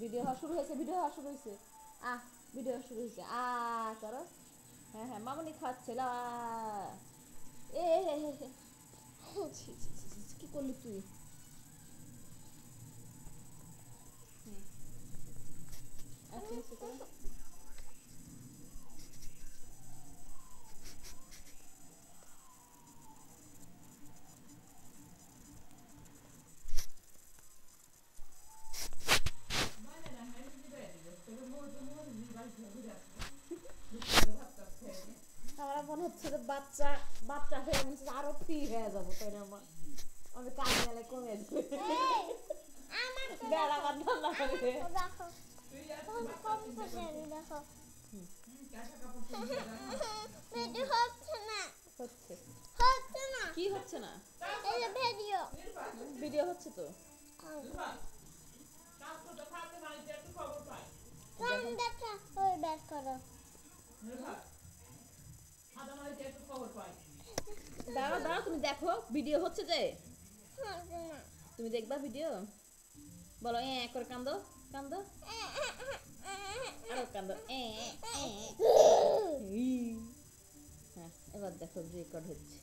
Video হওয়া শুরু হয়েছে, ভিডিও হওয়া শুরু হয়েছে। ভিডিও শুরু হয়েছে। করো। হ্যাঁ হ্যাঁ, মামনি খাচ্ছে লা। এ হে হে হে। ছি, ছি, ছি, ছি, কি করলি তুই? আচ্ছা আচ্ছা করো। আমার মনে হচ্ছে যে বাচ্চা বাচ্চা হয়ে মনে হচ্ছে আরো ফ্রি হয়ে যাবো, তাই না? আমি কাজ গেলে কমে আসবে। বেড়া বাদ ঠান্ডা করবে। দেখো কম পাশে দেখো ভিডিও হচ্ছে না, হচ্ছে। হচ্ছে না, কি হচ্ছে না? এই যে ভিডিও ভিডিও হচ্ছে তো। কোন দেখা ওই বের করো দাঁড়াও দাঁড়াও, তুমি দেখো ভিডিও হচ্ছে যে। হচ্ছে না তুমি দেখবা ভিডিও? বলো করে কান্দো, কান্দো, আরো কান্দো। হ্যাঁ, এবার দেখো রেকর্ড হচ্ছে।